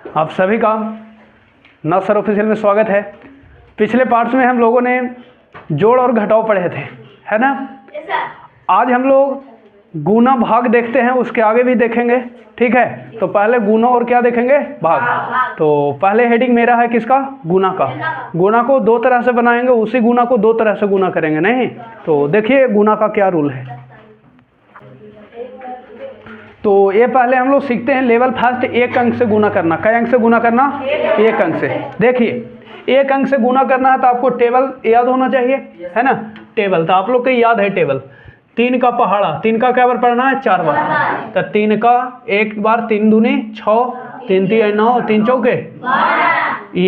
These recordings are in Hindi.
आप सभी का नव सर ऑफिशियल में स्वागत है। पिछले पार्ट्स में हम लोगों ने जोड़ और घटाव पढ़े थे, है ना। आज हम लोग गुना भाग देखते हैं, उसके आगे भी देखेंगे, ठीक है। तो पहले गुना और क्या देखेंगे, भाग। तो पहले हेडिंग मेरा है किसका, गुना का। गुना को दो तरह से बनाएंगे, उसी गुना को दो तरह से गुना करेंगे, नहीं। तो देखिए गुना का क्या रूल है। तो ये पहले हम लोग सीखते हैं लेवल फर्स्ट, एक अंक से गुना करना। कई अंक से गुना करना, एक अंक से। देखिए एक अंक से गुना करना है तो आपको टेबल याद होना चाहिए, है ना। टेबल तो आप लोग को याद है टेबल। 3 का पहाड़ा, 3 का क्या बार पढ़ना है, 4 बार। तो 3 का एक बार, 3 दूनी 6, 3 3 9, 3 चौके,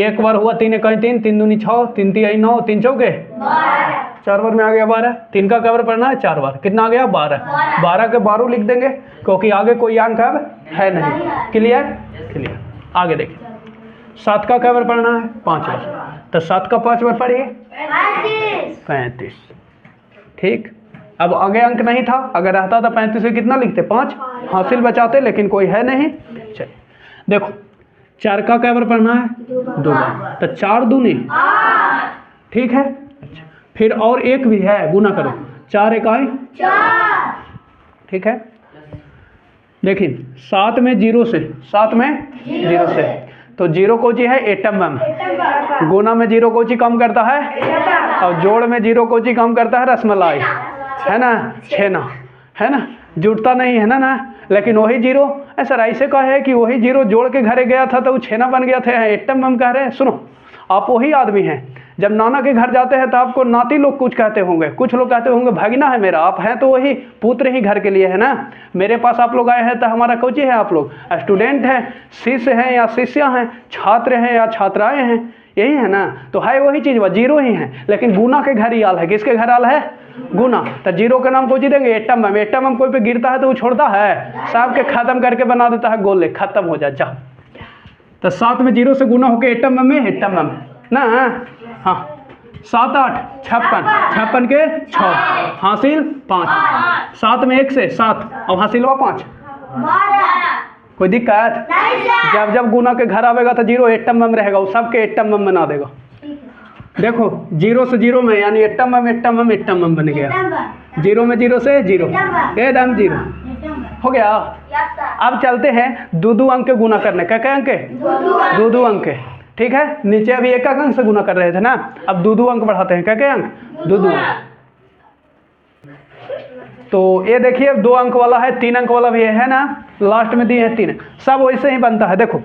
एक बार हुआ 3 1 3, 3 दूनी 6, 3 3 9, 3 चौके 4 बार में आ गया 12। 3 का क्या बार पढ़ना है, 4 बार। कितना आ गया, 12। 12 के 12 लिख देंगे क्योंकि आगे कोई अंक अब है नहीं। Clear, clear. आगे देखिए 7 का क्या बार पढ़ना है, 5 बार। तो 7 का 5 बार पढ़िए, 35। ठीक। अब आगे अंक नहीं था, अगर रहता था 35 से कितना लिखते, 5 हासिल बचाते, लेकिन कोई है नहीं। चलिए देखो 4 का क्या बार पढ़ना है, 2 बार। तो 4 दूनी, ठीक है। अच्छा, फिर और एक भी है, गुना करो। 4 1 ठीक है। देखिए 7 में 0 से, 7 में 0 से, तो 0 को जी है एटम बम। गुना में 0 को जी कम करता है, और जोड़ में 0 को जी कम करता है रसमलाई, है ना, छेना, है ना। जुड़ता नहीं है ना। लेकिन वही 0 सर ऐसे का है कि वही 0 जोड़ के घरे गया था तो वो छेना बन गया था, एटम बम कह रहे हैं। सुनो, आप वही आदमी हैं। जब नाना के घर जाते हैं तो आपको नाती लोग कुछ कहते होंगे, कुछ लोग कहते होंगे भगना है मेरा। आप हैं तो वही पुत्र ही घर के लिए, है ना। मेरे पास आप लोग आए हैं तो हमारा कोची है, आप लोग स्टूडेंट हैं, शिष्य हैं या शिष्या हैं, छात्र हैं या छात्राएं हैं, यही है ना। तो है वही चीज़, वह 0 ही है। लेकिन गुना के घर ही आल है। किसके घर आल है, गुना। तो 0 का नाम कोची देंगे, एटम बम। एटम बम कोई पे गिरता है तो वो छोड़ता है, सब के खत्म करके बना देता है गोले, खत्म हो जा जा। तो 7 में 0 से गुना होके एटम बम में, एटम बम ना। हाँ 7 8 56, 56 के 6 हासिल 5। 7 में 1 से 7 और हासिल हुआ 5। कोई दिक्कत, जब जब गुना के घर आवेगा तो 0 एटम बम रहेगा, वो सबके एटम बम बना देगा। देखो 0 से 0 में यानी atom bomb atom bomb atom bomb बन गया। 0 में 0 से 0, एकदम 0 हो गया। अब चलते हैं दो अंक के गुना करने। क्या अंक के, दो अंक के, ठीक है। नीचे अभी एक अंक से गुना कर रहे थे ना, अब दो अंक बढ़ाते हैं। क्या अंक, दो अंक। तो ये देखिए 2 अंक वाला है, 3 अंक वाला भी है ना, लास्ट में दिए हैं 3। सब वैसे ही बनता है। देखो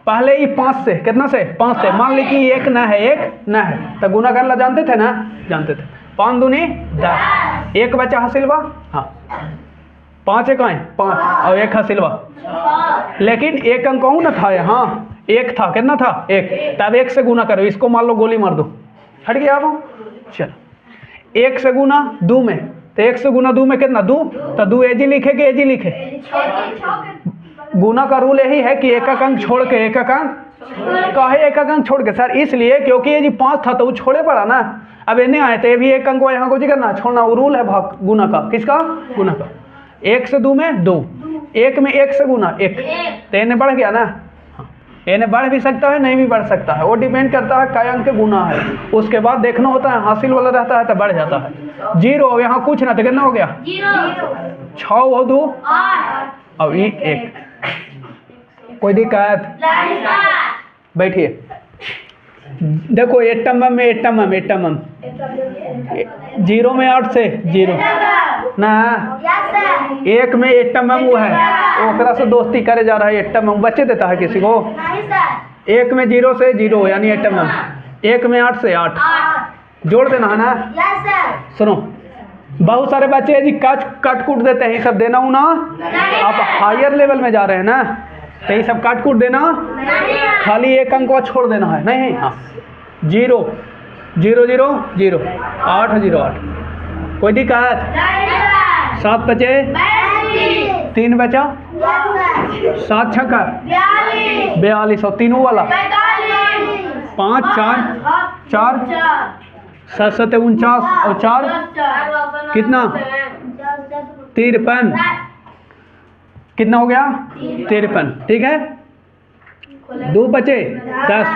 पहले ही 5 से, कितना से, 5 से। मान ली कि 1 ना है, 1 ना है, तो गुना करना जानते थे ना, जानते थे। 5 दूनी 10, 1 बचा हासिल बा। हाँ 5 1 5 और 1 हासिल बा। लेकिन 1 अंक कहूँ ना था यहाँ, 1 था, कितना था, 1। तब 1 से गुना करो, इसको मान लो गोली मार दो, हट गया। अब चलो 1 से गुना 2 में, तो 1 से गुना 2 में कितना, 2। तो 2 एजी लिखे कि एजी लिखे। गुना का रूल यही है कि एक अंक छोड़ के, एक अंक कहे, एक अंक छोड़ के सर, इसलिए क्योंकि ये जी 5 था तो वो छोड़े पड़ा ना। अब इन्हें आए तो ये भी 1 अंक को यहाँ को जी करना, छोड़ना। वो रूल है भाग गुना का, किसका, गुना का। 1 से 2 में 2, 1 में 1 से गुना 1, तो इन्हें बढ़ गया ना। इन्हें बढ़ भी सकता है, नहीं भी बढ़ सकता है, वो डिपेंड करता है कई अंक के गुना है। उसके बाद देखना होता है, हासिल वाला रहता है तो बढ़ जाता है। 0 यहाँ कुछ ना, तो कितना हो गया, 6 और 2 और 1। कोई दिक्कत, बैठिए। देखो एटम बम में, एटम बम 0 में 8 से 0 ना, 1 में एटम बम वो है, ओकरा से दोस्ती करे जा रहा है। एटम बम बच्चे देता है किसी को। 1 में 0 से 0 यानी एटम बम। 1 में 8 से 8 जोड़ देना है ना। सुनो बहुत सारे बच्चे जी काट कूट देते हैं, ये सब देना हूँ ना। आप हायर लेवल में जा रहे हैं ना, तो ये सब काट कूट देना, खाली 1 अंक को छोड़ देना है, नहीं। हाँ 0 0 0 0 8 0 8। कोई दिक्कत, 7 बचे, 3 बचा, 7 छक्का 42 और 3 वाला 5 4 4 7 7 49 और 4 कितना, 53। कितना हो गया 53, ठीक है। 2 बचे 10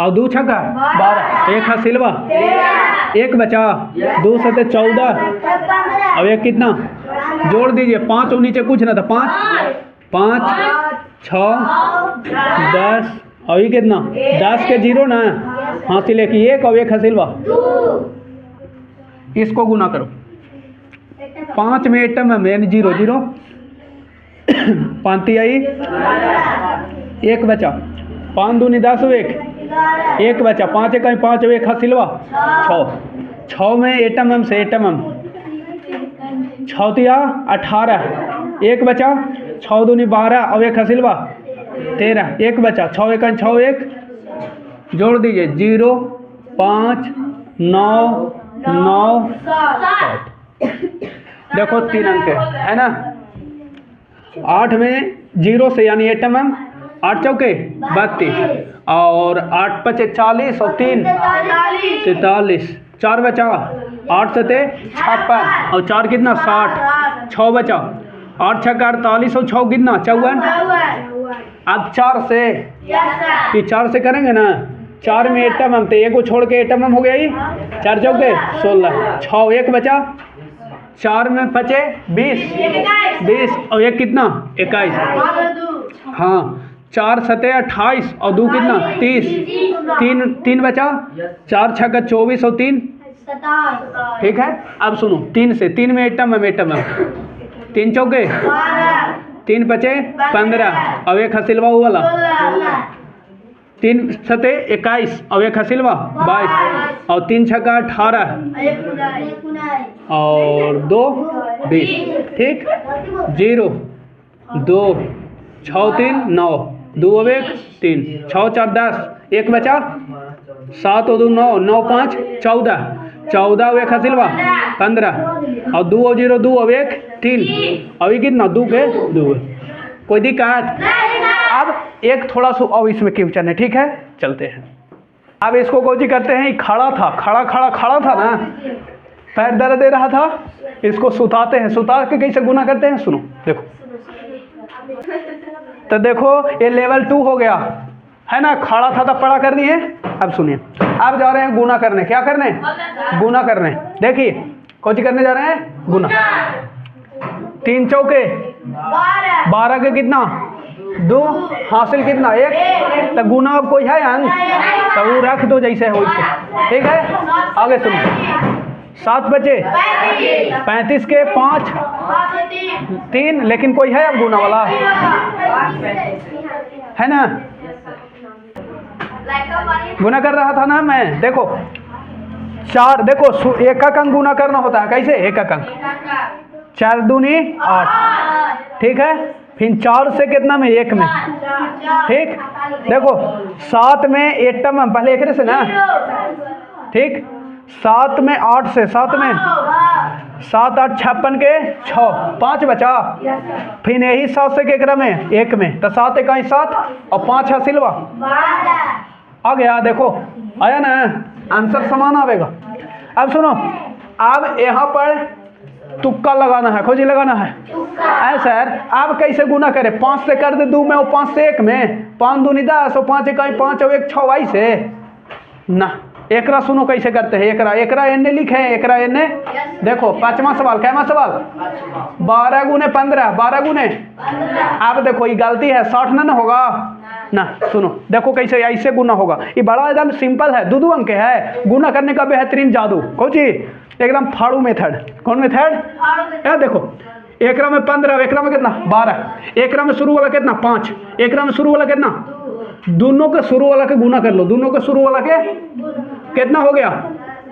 और 2 छक्का 12, 1 हासिलवा 1 बचा, 2 सते 14 अब 1 कितना जोड़ दीजिए 5 और नीचे कुछ ना था 5 6 10 और ये कितना 10 के 0 ना हासिल है कि 1 और 1 हासिलवा, इसको गुना करो 5 में एटम है यानी 0 0 5 आई 1 बचा, 5 दूनी 10 1 बचा, 5 1 5 1 हासिलवा 6 में एटम एम से एटम एम 6 तिया 18 1 बचा, 6 दूनी 12 और 1 हासिलवा 13 1 बचा, 6 1 6 1 जोड़ दीजिए 0 5 9 9 देखो 3 अंक है ना। 8 में 0 से यानी एटम एम 8 चौके 32 और 8 पचे 40 और 3 43, 4 बचा 8 सते 56 और 4 कितना 60, 6 बचा 8 छक्का 48 और 6 कितना 54। अब 4 से ये 4 से करेंगे ना, 4 में एटम एम तो एक को छोड़ के एटम एम हो गया ही 4 चौके 16, 6 1 बचा, 4 में बचे 20 और 1 कितना 21, हाँ 4 सते 28 और 2 कितना 30, 3 बचा, 4 छक्का 24 और 3 ठीक है। अब सुनो 3 से 3 में एटम है 3 चौके 3 बचे 15 और 1 हासिलवा वाला 3 सते 21 और 1 हासिलवा 22 और 3 छक्का 18 और 2 20, ठीक 0 2 6 3 9 2 और 1 3 6 4 10 1 बचा, 7 और 2 9 9 5 14 14 और 1 हासिलवा 15 और 2 और 0 2 और 1 3 और ये कितना 2 के 2, कोई दिक्कत। अब एक थोड़ा सा और इसमें क्वेश्चन है, ठीक है चलते हैं। अब इसको कोई करते हैं, खड़ा था खड़ा था ना, पैर दर्द दे रहा था, इसको सुताते हैं, सुता के कैसे गुना करते हैं सुनो देखो। तो देखो ये लेवल 2 हो गया है ना, खड़ा था तो पड़ा कर दिए। अब सुनिए अब जा रहे हैं गुना करने, क्या करने गुना करने, देखिए कौन करने जा रहे हैं गुना। 3 चौके 12 के कितना 2 हासिल कितना 1, तो गुना अब कोई है अंक तो वो रख दो जैसे हो वैसे, ठीक है। आगे सुनो 7 बचे 35 के 5 3, लेकिन कोई है अब गुना वाला है ना, गुना कर रहा था ना मैं। देखो 4 देखो एक अंक गुना करना होता है, कैसे एक अंक 4 दूनी 8, ठीक है। फिर 4 से कितना में 1 में, ठीक। देखो 7 में एटम हम पहले एक से ना, ठीक 7 में 8 से 7 में 7 8 56 के 6 5 बचा, फिर यही 7 से केकरा में 1 में, तो 7 1 7 और 5 हासिलवा आ गया। देखो आया ना, आंसर समान आवेगा। अब सुनो अब यहाँ पर तुक्का लगाना है, खोजी लगाना है सर। अब कैसे गुना करे, 5 से कर दे 2 में और 5 से 1 में, 5 दूनी 10 और 5 1 5 और 1 6 आई से ना। एकरा सुनो कैसे करते हैं, एकरा एने लिखे हैं, एकरा एने देखो 5वां सवाल, कैमा सवाल 12 गुने 15 12 गुने। अब देखो ये गलती है, 60 ना होगा ना। सुनो देखो कैसे ऐसे गुना होगा, ये बड़ा एकदम सिंपल है, 2 अंक है, गुना करने का बेहतरीन जादू कौची एकदम फाड़ू मेथड। कौन मेथड है, देखो एकरा में 15 एकरा में कितना 12, एकरा में शुरू वाला कितना 5, एकरा में शुरू वाला कितना, दोनों के शुरू वाला के गुना कर लो, दोनों के शुरू वाला के कितना हो गया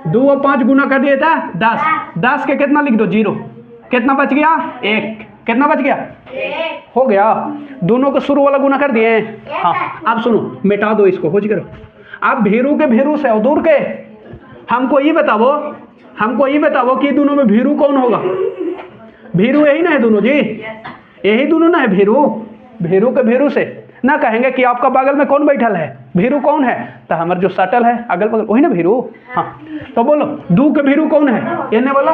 2 और 5 गुना कर दिया था 10, 10 के कितना लिख दो 0, कितना बच गया 1, कितना बच गया हो गया, दोनों को शुरू वाला गुना कर दिए। हाँ अब सुनो मिटा दो इसको, खोज करो। अब भीरू के भीरू से और दूर के हमको ये बताओ कि दोनों में भीरू कौन होगा। भीरू यही ना है दोनों जी, यही दोनों ना है भीरू। भीरू के भीरू से ना कहेंगे कि आपका बगल में कौन बैठल है, भीरू कौन है, तो हमारे जो सटल है अगल बगल वही ना भीरू। हाँ तो बोलो 2 के भीरू कौन है, कहने वाला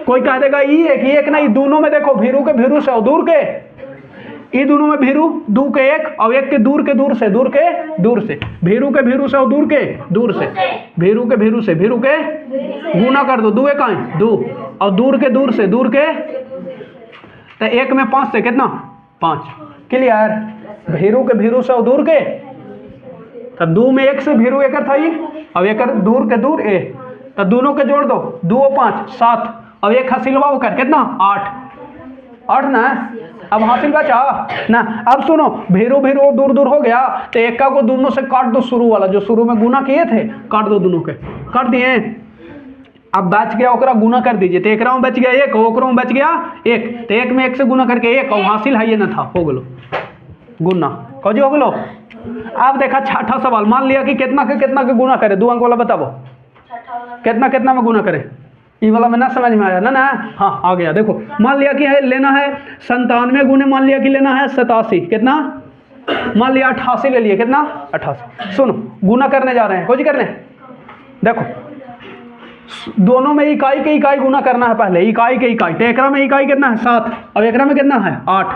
कोई कह देगा ये है कि एक नहीं, दोनों में देखो भीरू के भीरू से और दूर के ये दोनों में भीरू दू के एक और एक के दूर से भीरू के भीरू से और दूर से भीरू के गुना कर दो, दू एक दू और दूर से तो एक में 5 से कितना 5। क्लियर। भीरू से और दूर के तो दू में एक से भीरू एक था ये और एक दूर ए तो दोनों के जोड़ दो, 2 और 5 7 और एक हासिलवा होकर कितना 8 ना। अब हासिल बचा ना। अब सुनो भीरू दूर हो गया तो एक को दोनों से काट दो, शुरू वाला जो शुरू में गुना किए थे काट दो, दोनों के काट दिए। अब बच गया ओकरा गुना कर दीजिए तो एकरा में बच गया 1 ओकरा में बच गया 1 तो 1 में 1 से गुना करके 1 और हासिल है ये ना था, हो गलो गुना कौजी हो गलो। अब देखा छठा सवाल, मान लिया कि कितना के गुना करे, 2 अंक वाला बताओ कितना में गुना करे। ये वाला में ना समझ में आया ना। हाँ आ गया। देखो मान लिया कि है लेना है 97 गुने, मान लिया कि लेना है 87, कितना मान लिया 88 ले लिए, कितना 88। सुनो गुना करने जा रहे हैं, कुछ करने देखो दोनों में इकाई के इकाई गुना करना है पहले, इकाई के इकाई। तो एकरा में इकाई कितना है 7 और एकरा में कितना है 8।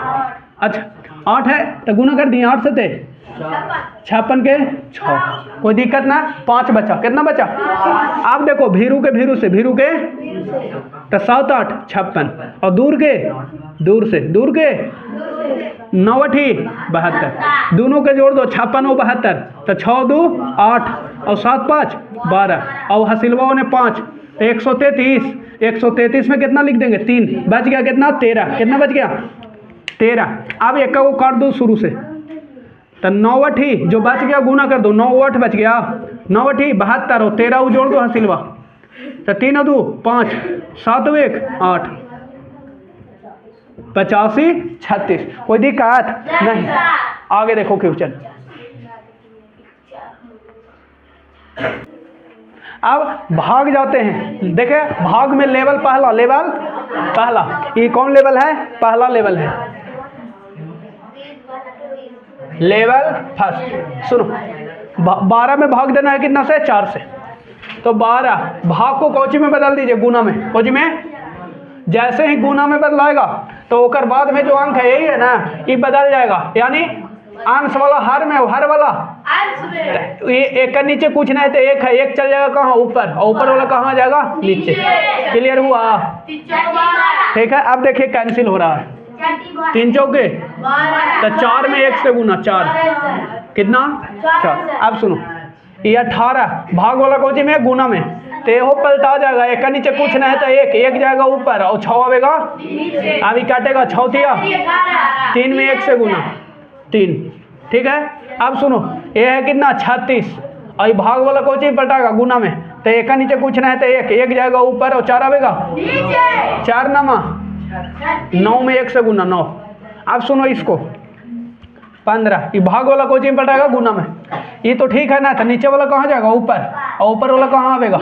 अच्छा 8 है तो गुना कर दिए 8 से ते 56 के 6, कोई दिक्कत ना। 5 बचा, कितना बचा। अब देखो भीरू के तो 7 8 56 और दूर के 9 8 72, दोनों के जोड़ दो 56 और 72 तो 6 2 8 और 7 5 12 और हसिलवा ने 5 तो 133 में कितना लिख देंगे 3 बच गया, कितना 13, कितना बच गया 13। अब एक को काट दो शुरू से तो 9 8 जो बच गया गुना कर दो, 9 8 बच गया, 9 8 72 और 13 जोड़ दो हसिलवा तो 3 2 5 7 1 8 85 36, कोई दिक्कत नहीं। आगे देखो क्वेश्चन। अब भाग जाते हैं, देखे भाग में लेवल पहला ये कौन लेवल है, पहला लेवल है लेवल फर्स्ट। सुनो 12 में भाग देना है कितना से 4 से, तो 12 भाग को कौची में बदल दीजिए, गुना में। कौची में जैसे ही गुना में बदलाएगा तो ओकर बाद में जो अंक है यही है ना, ये बदल जाएगा, यानी अंश वाला हर वाला ये एक का नीचे कुछ नहीं तो एक है, एक चल जाएगा कहाँ ऊपर और ऊपर वाला कहाँ जाएगा नीचे। क्लियर हुआ, ठीक है। अब देखिए कैंसिल हो रहा है, 3 चौके तो 4 में 1 से गुना 4 कितना 4। अब सुनो ये 18 भाग वाला कौची में गुना में तो ये पलटा जाएगा, एक का नीचे कुछ नहीं है तो एक जाएगा ऊपर और 6 आवेगा अभी काटेगा 6 दिया 3 में 1 से गुना 3, ठीक है। अब सुनो ये है कितना 36 और ये भाग वाला कौची पलटाएगा गुना में तो एक का नीचे कुछ नहीं है तो एक जाएगा ऊपर और 4 आवेगा 4 नामा 9 में 1 से गुना 9। अब सुनो इसको 15 ये भाग वाला कोची में पलटाएगा गुना में, ये तो ठीक है ना। तो नीचे वाला कहाँ जाएगा ऊपर और ऊपर वाला कहाँ आवेगा,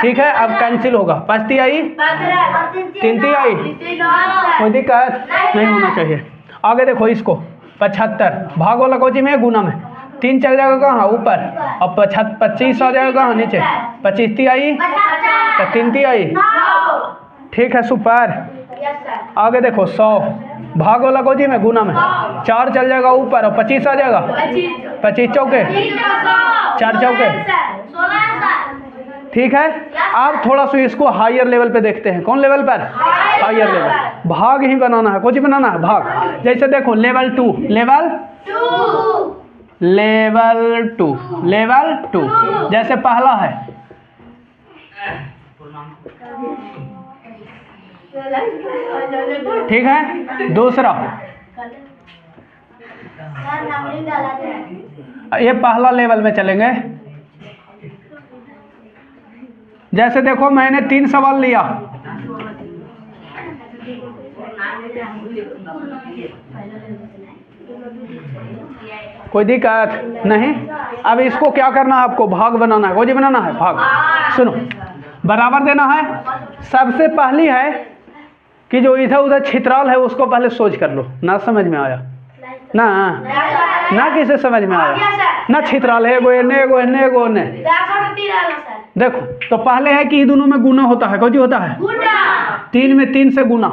ठीक है। अब कैंसिल होगा, 5 आई 3 आई, कोई दिक्कत नहीं होना चाहिए। आगे देखो इसको 75 भाग वाला कोची में गुना में 3 चल जाएगा कहाँ ऊपर और 25 आ जाएगा कहाँ नीचे, 25 आई तो 3 आई, ठीक है सुपर। आगे देखो 100 भाग वाला कोची में गुना में 4 चल जाएगा ऊपर और 25 आ जाएगा, 25 चौके 4 चौके, ठीक है। अब थोड़ा सा इसको हायर लेवल पे देखते हैं, कौन लेवल पर हायर लेवल, भाग ही बनाना है, कोची बनाना है भाग। जैसे देखो लेवल 2 जैसे पहला है ठीक है, दूसरा ये पहला लेवल में चलेंगे। जैसे देखो मैंने 3 सवाल लिया, कोई दिक्कत नहीं। अब इसको क्या करना है, आपको भाग बनाना है, कोई बनाना है भाग। सुनो बराबर देना है, सबसे पहली है कि जो इधर उधर छितराल है उसको पहले सोच कर लो। ना समझ में आया ना किसे समझ में आया ना, छितराल है एगो एने एगो एने एगो एने, देखो तो पहले है कि ये दोनों में गुना होता है, कौन होता है? 3 में 3 से गुना।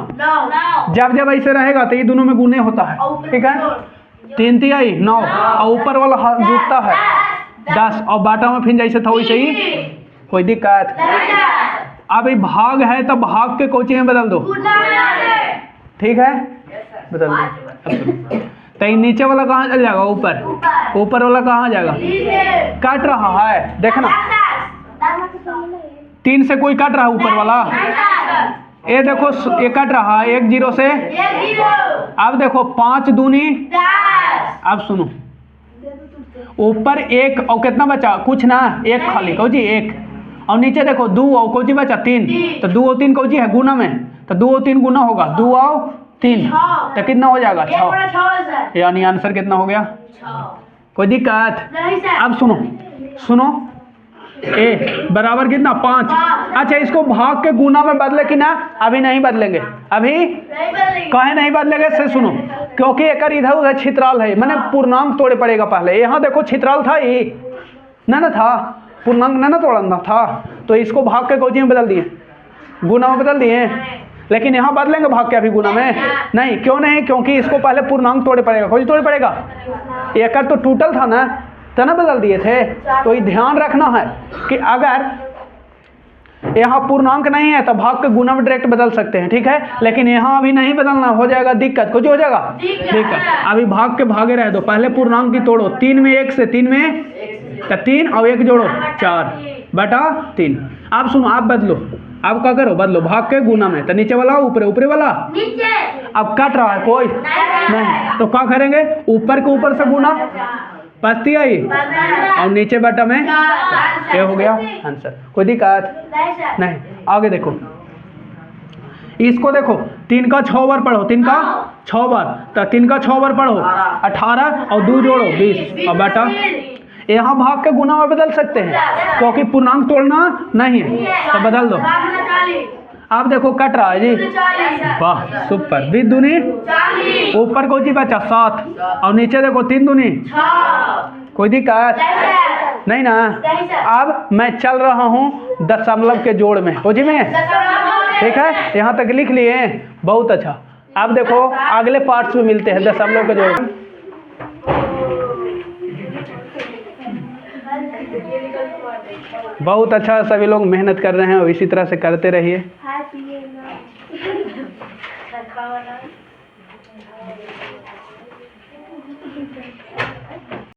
जब जब ऐसे रहेगा तो ये दोनों में गुने होता है, ठीक है। 3 3 9 और ऊपर वाला जुटता है 10 और बाटा में फिर जैसे था वैसे ही, कोई दिक्कत? अब ये भाग है तो भाग के कोची में बदल दो, ठीक है, बदल दो। तो ये नीचे वाला कहाँ चल जाएगा? ऊपर। ऊपर वाला कहाँ जाएगा? काट रहा है, देखना 3 से कोई काट रहा है ऊपर वाला, ये देखो ये काट रहा है 1 0 से। अब देखो 5 दूनी, अब सुनो ऊपर 1 और कितना बचा? कुछ ना, 1 खाली, कहो जी 1, और नीचे देखो 2 और कोची बचा 3, तो 2 और 3 कोची है गुना में, तो 2 और 3 गुना होगा, 2 और 3 तो कितना हो जाएगा? 6। यानी आंसर कितना हो गया? कोई दिक्कत? अब सुनो सुनो, ए बराबर कितना? 5। अच्छा इसको भाग के गुना में बदले कि ना? अभी नहीं बदलेंगे, अभी कहे नहीं बदलेंगे से सुनो, क्योंकि एक इधर उधर छितराल है, मैंने पूर्णांक तोड़े पड़ेगा पहले। यहाँ देखो छितराल था ये ना था, पूर्णांक ना तोड़ना था, तो इसको भाग के कोची में बदल दिए, गुना में बदल दिए। लेकिन यहाँ बदलेंगे भाग के अभी गुना में नहीं, क्यों नहीं? क्योंकि इसको पहले पूर्णांक तोड़े पड़ेगा, कोई तोड़े पड़ेगा, एक तो टूटल था ना, तो ना बदल दिए थे। तो ये ध्यान रखना है कि अगर यहाँ पूर्णांक नहीं है तो भाग के गुना में डायरेक्ट बदल सकते हैं, ठीक है। लेकिन यहाँ अभी नहीं बदलना, हो जाएगा दिक्कत, कुछ हो जाएगा दिक्कत। अभी भाग के भागे रह दो, पहले पूर्णांक की तोड़ो। 3 में 1 से 3 में तो 3 और 1 जोड़ो 4 बटा 3। अब सुनो, आप बदलो, अब क्या करो? बदलो भाग के गुना में, तो नीचे वाला ऊपर, ऊपरे वाला अब कट रहा है कोई नहीं, तो क्या करेंगे? ऊपर के ऊपर से गुना, पस्ती आई और नीचे बटा में, ये हो गया आंसर। कोई दिक्कत नहीं? आगे देखो, इसको देखो 3 का 6 बार पढ़ो, 3 का 6 बार, तो 3 का 6 बार पढ़ो 18 और 2 जोड़ो 20 और बटा। यहाँ भाग के गुना में बदल सकते हैं क्योंकि पूर्णांक तोड़ना नहीं है, तो बदल दो। आप देखो कट रहा है जी, वाह सुपर। 20 दूनी, ऊपर को जी बचा 7 और नीचे देखो 3 दूनी, कोई दिक्कत नहीं ना? अब मैं चल रहा हूँ दशमलव के जोड़ में, हो जी में, ठीक है, यहाँ तक लिख लिए, बहुत अच्छा। अब देखो अगले पार्ट्स में मिलते हैं दशमलव के जोड़ में। बहुत अच्छा, सभी लोग मेहनत कर रहे हैं और इसी तरह से करते रहिए।